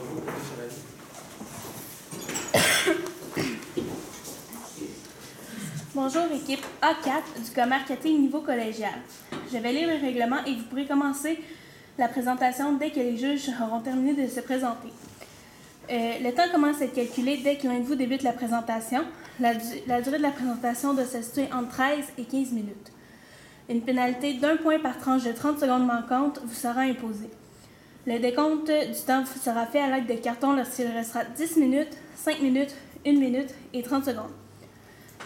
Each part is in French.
Bonjour, Chevalier. Bonjour, équipe A4 du co-marketing niveau collégial. Je vais lire le règlement et vous pourrez commencer la présentation dès que les juges auront terminé de se présenter. Le temps commence à être calculé dès que l'un de vous débute la présentation. La durée de la présentation doit se situer entre 13 et 15 minutes. Une pénalité d'1 point par tranche de 30 secondes manquantes vous sera imposée. Le décompte du temps sera fait à l'aide de cartons lorsqu'il restera 10 minutes, 5 minutes, 1 minute et 30 secondes.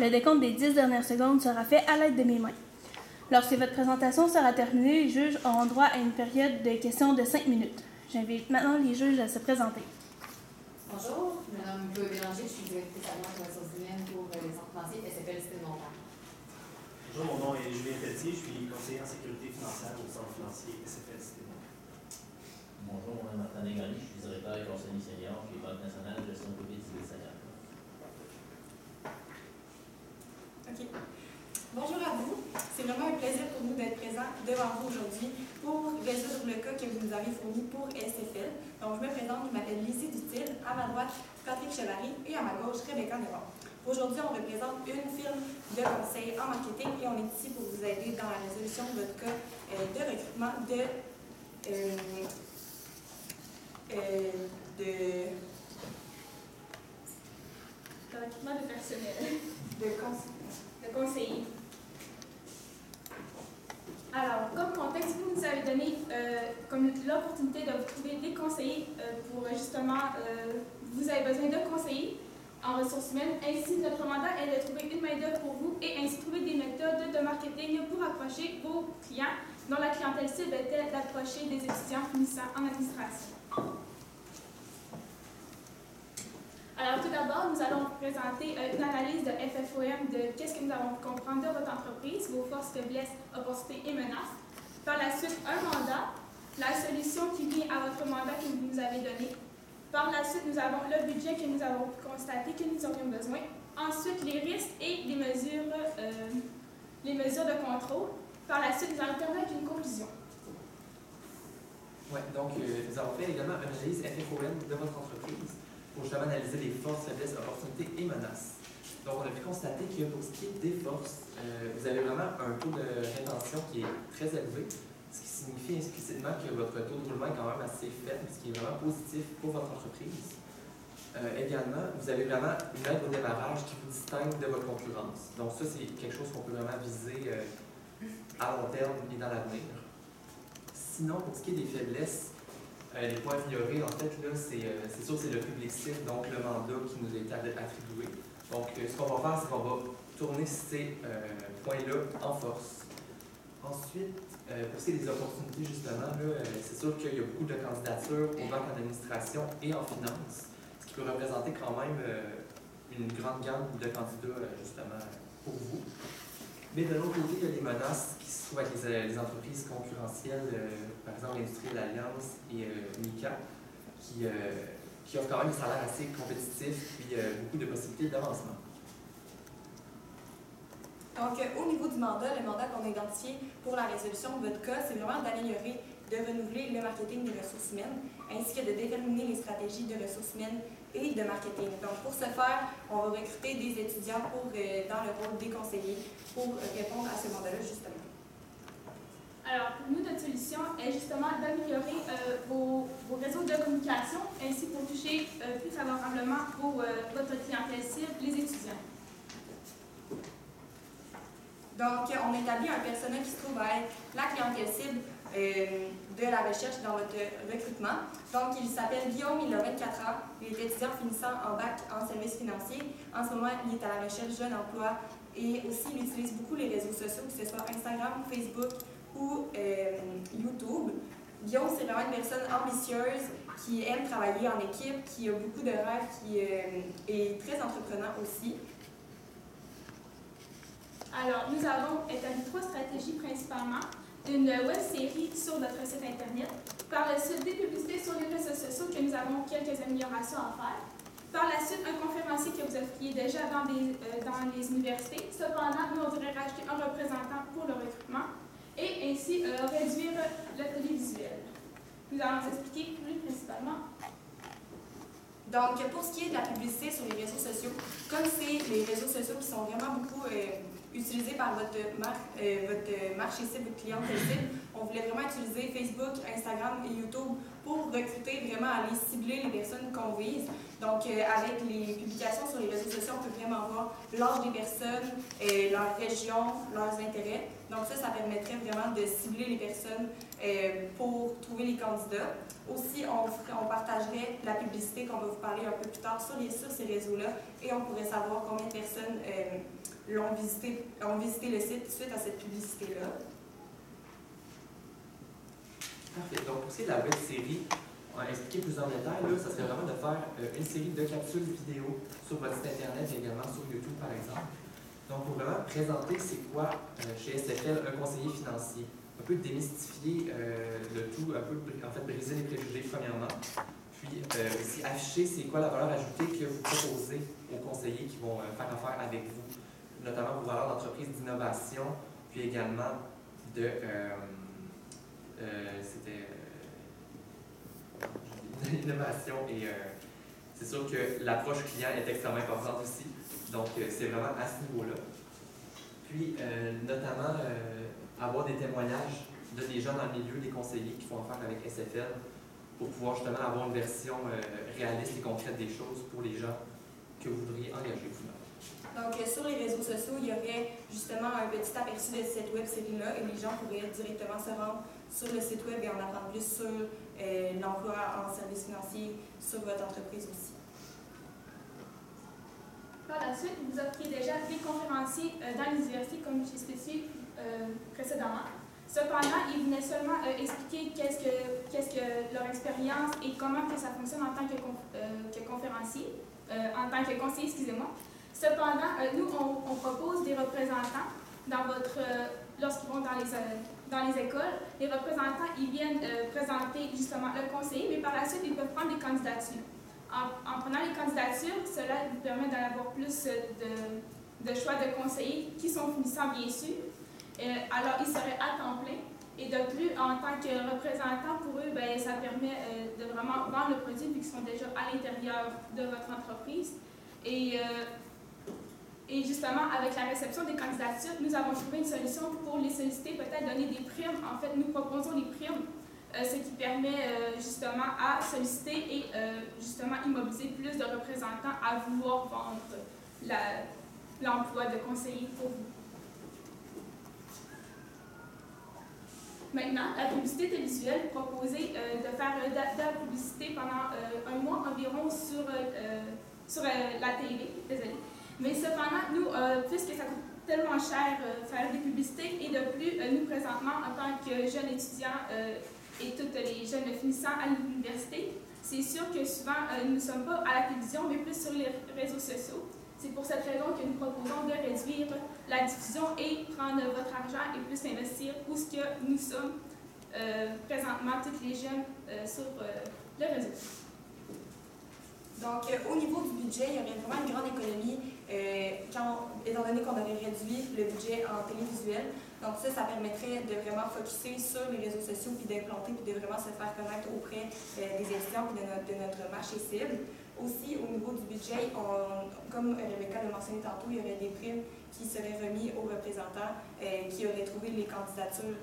Le décompte des 10 dernières secondes sera fait à l'aide de mes mains. Lorsque votre présentation sera terminée, les juges auront droit à une période de questions de 5 minutes. J'invite maintenant les juges à se présenter. Bonjour, je me nomme Chloé Bélanger, je suis directrice adjointe aux ressources humaines pour les centres financiers SFL Cité de Montréal. Bonjour, mon nom est Julien Pelletier, je suis conseiller en sécurité financière au centre financier SFL Cité de Montréal. Bonjour, mon nom est Martin Negrani, je suis directeur et conseiller senior chez Banque nationale de gestion publique du Seigneur. OK. Bonjour à vous. C'est vraiment un plaisir pour nous d'être présents devant vous aujourd'hui pour résoudre le cas que vous nous avez fourni pour SFL. Donc, je me présente, je m'appelle Lizzie Dutil, à ma droite, Patrick Chevary et à ma gauche, Rebecca Nevard. Aujourd'hui, on représente une firme de conseil en marketing et on est ici pour vous aider dans la résolution de votre cas de recrutement de recrutement de personnel. De conseiller. Alors, comme contexte, vous nous avez donné comme l'opportunité de vous trouver des conseillers pour justement, vous avez besoin de conseillers en ressources humaines. Ainsi, notre mandat est de trouver une main-d'œuvre pour vous et ainsi trouver des méthodes de marketing pour approcher vos clients, dont la clientèle cible était d'approcher des étudiants finissant en administration. Alors, tout d'abord, nous allons vous présenter une analyse de FFOM de qu'est-ce que nous avons pu comprendre de votre entreprise, vos forces, faiblesses, opportunités et menaces. Par la suite, un mandat, la solution qui vient à votre mandat que vous nous avez donné. Par la suite, nous avons le budget que nous avons constaté que nous aurions besoin. Ensuite, les risques et les mesures de contrôle. Par la suite, nous allons terminer avec une conclusion. Oui, donc nous avons fait également une analyse FFOM de votre entreprise pour justement analyser les forces, faiblesses, opportunités et menaces. Donc, on a pu constater que pour ce qui est des forces, vous avez vraiment un taux de rétention qui est très élevé, ce qui signifie explicitement que votre taux de roulement est quand même assez faible, ce qui est vraiment positif pour votre entreprise. Également, vous avez vraiment une aide au démarrage qui vous distingue de votre concurrence. Donc, ça, c'est quelque chose qu'on peut vraiment viser à long terme et dans l'avenir. Sinon, pour ce qui est des faiblesses, les points à améliorer, en fait, là, c'est sûr que c'est le public cible, donc le mandat qui nous a été attribué. Donc, ce qu'on va faire, c'est qu'on va tourner ces points-là en force. Ensuite, pour ce qui est des opportunités, justement, c'est sûr qu'il y a beaucoup de candidatures aux banques en administration et en finance, ce qui peut représenter quand même une grande gamme de candidats, justement, pour vous. Mais de l'autre côté, il y a les menaces qui se trouvent avec les entreprises concurrentielles, par exemple l'Industrie de l'Alliance et Mika, qui offrent quand même des salaires assez compétitifs et beaucoup de possibilités d'avancement. Donc, au niveau du mandat, le mandat qu'on a identifié pour la résolution de votre cas, c'est vraiment d'améliorer, de renouveler le marketing des ressources humaines, ainsi que de déterminer les stratégies de ressources humaines et de marketing. Donc, pour ce faire, on va recruter des étudiants dans le rôle des conseillers pour répondre à ce mandat-là, justement. Alors, pour nous, notre solution est justement d'améliorer vos réseaux de communication, ainsi pour toucher plus favorablement votre clientèle cible, les étudiants. Donc, on établit un personnel qui se trouve à être la clientèle cible de la recherche dans votre recrutement. Donc, il s'appelle Guillaume, il a 24 ans, il est étudiant finissant en bac en services financiers. En ce moment, il est à la recherche jeune emploi et aussi, il utilise beaucoup les réseaux sociaux, que ce soit Instagram, Facebook ou YouTube. Guillaume, c'est vraiment une personne ambitieuse qui aime travailler en équipe, qui a beaucoup de rêves, qui est très entreprenant aussi. Alors, nous avons établi 3 stratégies principalement. Une web série sur notre site Internet. Par la suite, des publicités sur les réseaux sociaux que nous avons quelques améliorations à faire. Par la suite, un conférencier que vous offriez déjà dans les universités. Cependant, nous, on voudrait rajouter un représentant pour le recrutement et ainsi réduire l'atelier visuel. Nous allons vous expliquer plus principalement Donc, pour ce qui est de la publicité sur les réseaux sociaux, comme c'est les réseaux sociaux qui sont vraiment beaucoup utilisés par votre marché cible, votre clientèle cible, on voulait vraiment utiliser Facebook, Instagram et YouTube pour recruter, vraiment aller cibler les personnes qu'on vise. Donc, avec les publications sur les réseaux sociaux, on peut vraiment voir l'âge des personnes, leur région, leurs intérêts. Donc ça permettrait vraiment de cibler les personnes pour trouver les candidats. Aussi, on partagerait la publicité qu'on va vous parler un peu plus tard sur ces réseaux-là et on pourrait savoir combien de personnes ont visité le site suite à cette publicité-là. Parfait. Donc, pour ce qui est de la web série, on va expliquer plus en détail. Là, ça serait vraiment de faire une série de capsules vidéo sur votre site Internet et également sur YouTube, par exemple. Donc, pour vraiment présenter c'est quoi chez SFL un conseiller financier, un peu démystifier le tout, un peu en fait briser les préjugés premièrement, puis aussi afficher c'est quoi la valeur ajoutée que vous proposez aux conseillers qui vont faire affaire avec vous, notamment vos valeurs d'entreprise d'innovation, puis également de l'innovation et c'est sûr que l'approche client est extrêmement importante aussi. Donc, c'est vraiment à ce niveau-là. Puis, notamment, avoir des témoignages de des gens dans le milieu, des conseillers qui font affaire avec SFL pour pouvoir justement avoir une version réaliste et concrète des choses pour les gens que vous voudriez engager vous-même. Donc, sur les réseaux sociaux, il y aurait justement un petit aperçu de cette web série-là et les gens pourraient directement se rendre sur le site web et en apprendre plus sur l'emploi en services financiers, sur votre entreprise aussi. Par la suite, vous offrez déjà des conférenciers dans les universités, comme j'ai spécifié précédemment. Cependant, ils venaient seulement expliquer qu'est-ce que leur expérience et comment que ça fonctionne en tant que conférencier, en tant que conseiller, excusez-moi. Cependant, nous, on propose des représentants lorsqu'ils vont dans les écoles. Les représentants, ils viennent présenter justement le conseiller, mais par la suite, ils peuvent prendre des candidatures. En prenant les candidatures, cela vous permet d'avoir plus de choix de conseillers qui sont finissants, bien sûr. Alors, ils seraient à temps plein. Et de plus, en tant que représentant, pour eux, bien, ça permet de vraiment vendre le produit vu qu'ils sont déjà à l'intérieur de votre entreprise. Et justement, avec la réception des candidatures, nous avons trouvé une solution pour les solliciter, peut-être donner des primes. En fait, nous proposons des primes, ce qui permet justement à solliciter et justement immobiliser plus de représentants à vouloir vendre l'emploi de conseiller pour vous. Maintenant, la publicité télévisuelle, proposée de faire de la publicité pendant un mois environ sur la télé, désolé. Mais cependant, nous, puisque ça coûte tellement cher faire des publicités, et de plus, nous présentement, en tant que jeunes étudiants et toutes les jeunes finissants à l'université, c'est sûr que souvent, nous ne sommes pas à la télévision, mais plus sur les réseaux sociaux. C'est pour cette raison que nous proposons de réduire la diffusion et prendre votre argent et plus investir où ce que nous sommes présentement, toutes les jeunes, sur le réseau. Donc, au niveau du budget, il y aurait vraiment une grande économie étant donné qu'on aurait réduit le budget en télévisuel. Donc ça permettrait de vraiment focuser sur les réseaux sociaux puis d'implanter puis de vraiment se faire connaître auprès des étudiants et de notre marché cible. Aussi, au niveau du budget, comme Rebecca l'a mentionné tantôt, il y aurait des primes qui seraient remises aux représentants qui auraient trouvé les candidatures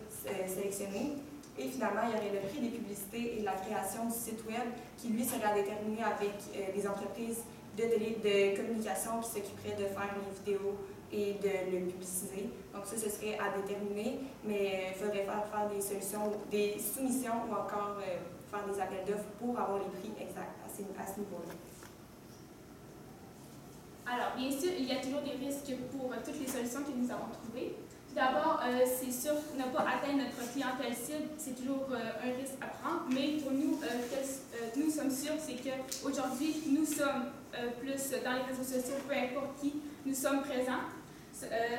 sélectionnées. Et finalement, il y aurait le prix des publicités et la création du site web qui, lui, serait à déterminer avec des entreprises de communication qui s'occuperaient de faire les vidéos et de le publiciser. Donc ça, ce serait à déterminer, mais il faudrait faire des soumissions ou encore faire des appels d'offres pour avoir les prix exacts à ce niveau-là. Alors, bien sûr, il y a toujours des risques pour toutes les solutions que nous avons trouvées. Tout d'abord, c'est sûr, ne pas atteindre notre clientèle cible, c'est toujours un risque à prendre, mais pour nous, nous sommes sûrs, c'est qu'aujourd'hui, nous sommes plus dans les réseaux sociaux, peu importe qui, nous sommes présents.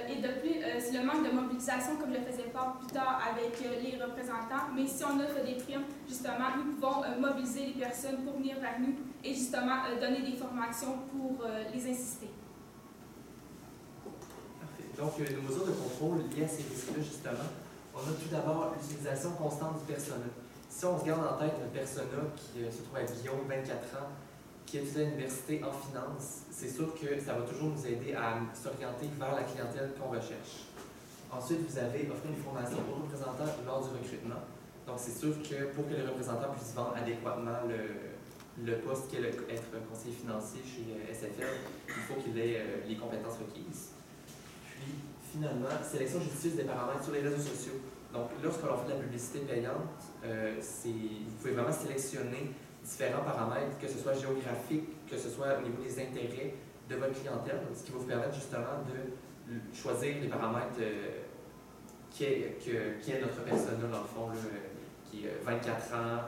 Et de plus, c'est le manque de mobilisation, comme je le faisais pas plus tard avec les représentants, mais si on offre des primes, justement, nous pouvons mobiliser les personnes pour venir vers nous et justement donner des formations pour les insister. Donc, nos mesures de contrôle liées à ces risques-là, justement, on a tout d'abord l'utilisation constante du persona. Si on se garde en tête un persona qui se trouve à Guillaume, 24 ans, qui étudie à l'université en finance, c'est sûr que ça va toujours nous aider à s'orienter vers la clientèle qu'on recherche. Ensuite, vous avez offert une formation aux représentants lors du recrutement. Donc, c'est sûr que pour que les représentants puissent vendre adéquatement le poste qu'est être conseiller financier chez SFL, il faut qu'il ait les compétences requises. Puis, finalement, sélection judicieuse des paramètres sur les réseaux sociaux. Donc, lorsque l'on fait de la publicité payante, vous pouvez vraiment sélectionner différents paramètres, que ce soit géographique, que ce soit au niveau des intérêts de votre clientèle, ce qui va vous permettre justement de choisir les paramètres qui est notre persona, dans le fond, là, qui est 24 ans,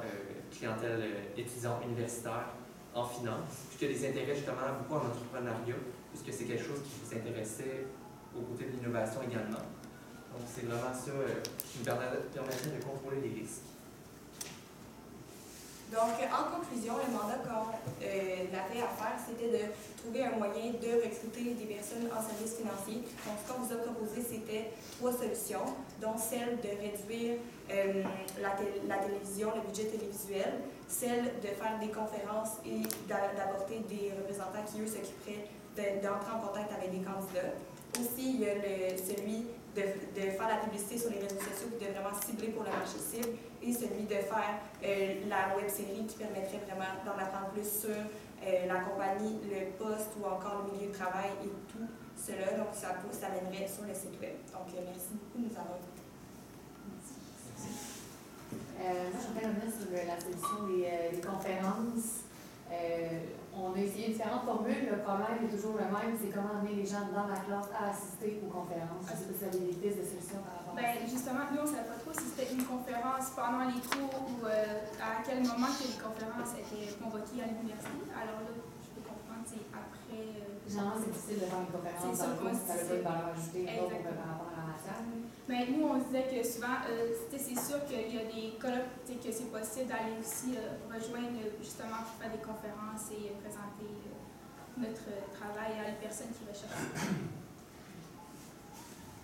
clientèle étudiante universitaire en finance, puis qu'il y a des intérêts justement beaucoup en entrepreneuriat, puisque c'est quelque chose qui vous intéressait au côté de l'innovation également. Donc, c'est vraiment ça qui nous permettrait de contrôler les risques. Donc, en conclusion, le mandat qu'on avait à faire, c'était de trouver un moyen de recruter des personnes en services financiers. Donc, ce qu'on vous a proposé, c'était 3 solutions, dont celle de réduire la télévision, le budget télévisuel, celle de faire des conférences et d'apporter des représentants qui, eux, s'occuperaient d'entrer en contact avec des candidats. Aussi, il y a celui de faire la publicité sur les réseaux sociaux et de vraiment cibler pour le marché cible, et celui de faire la web-série qui permettrait vraiment d'en apprendre plus sur la compagnie, le poste ou encore le milieu de travail et tout cela. Donc, ça mènerait sur le site web. Donc, merci beaucoup de nous avoir écoutés. Moi, je voudrais revenir sur la solution des conférences. On a essayé différentes formules. Le problème est toujours le même, c'est comment amener les gens dans la classe à assister aux conférences. Je sais pas si vous avez des pistes de solutions par rapport à ça. Justement, nous, on ne savait pas trop si c'était une conférence pendant les cours ou à quel moment que les conférences étaient convoquées à l'université. Alors là, je peux comprendre, c'est après... Généralement, c'est difficile de faire une conférence C'est dans ça, le cours si ça n'a pas de valeur ajoutée Exactement. par rapport à la matière. Mais nous, on se disait que souvent, c'est sûr qu'il y a des colloques, que c'est possible d'aller aussi rejoindre, justement, pour faire des conférences et présenter notre travail à les personnes qui recherchent.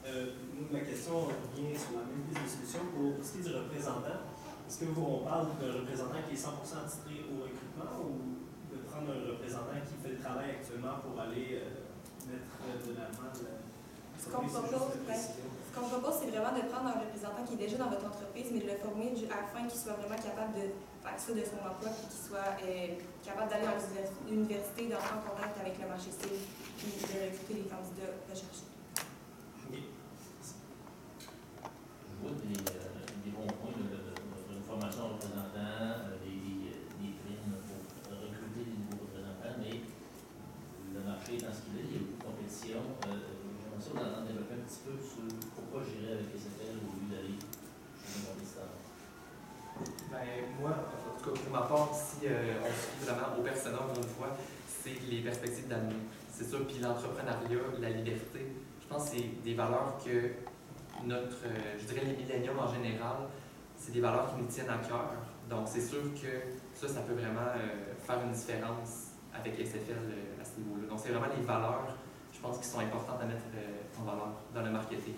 Ma question revient sur la même piste de solution. Pour ce qui est du représentant, est-ce que on parle d'un représentant qui est 100% attitré au recrutement ou de prendre un représentant qui fait le travail actuellement pour aller mettre de l'avant Ce qu'on propose, c'est vraiment de prendre un représentant qui est déjà dans votre entreprise, mais de le former afin qu'il soit vraiment capable de faire ça de son emploi et qu'il soit capable d'aller à l'université, d'entrer en contact avec le marché cible et de recruter les candidats recherchés. Je vois des bons points de formation de représentants, des primes pour recruter des nouveaux représentants, mais le marché étant ce qu'il est, il y a beaucoup de compétition. J'aimerais ça vous entendre développer un petit peu sur pourquoi j'irais avec SFL au lieu d'aller chez un compétiteur. Moi, en tout cas, pour ma part, si on suit vraiment au personnel, on le voit, c'est les perspectives d'avenir. C'est ça, puis l'entrepreneuriat, la liberté. Je pense que c'est des valeurs que je dirais les milléniums en général, c'est des valeurs qui nous tiennent à cœur. Donc, c'est sûr que ça peut vraiment faire une différence avec SFL à ce niveau-là. Donc, c'est vraiment les valeurs, je pense, qui sont importantes à mettre en valeur dans le marketing.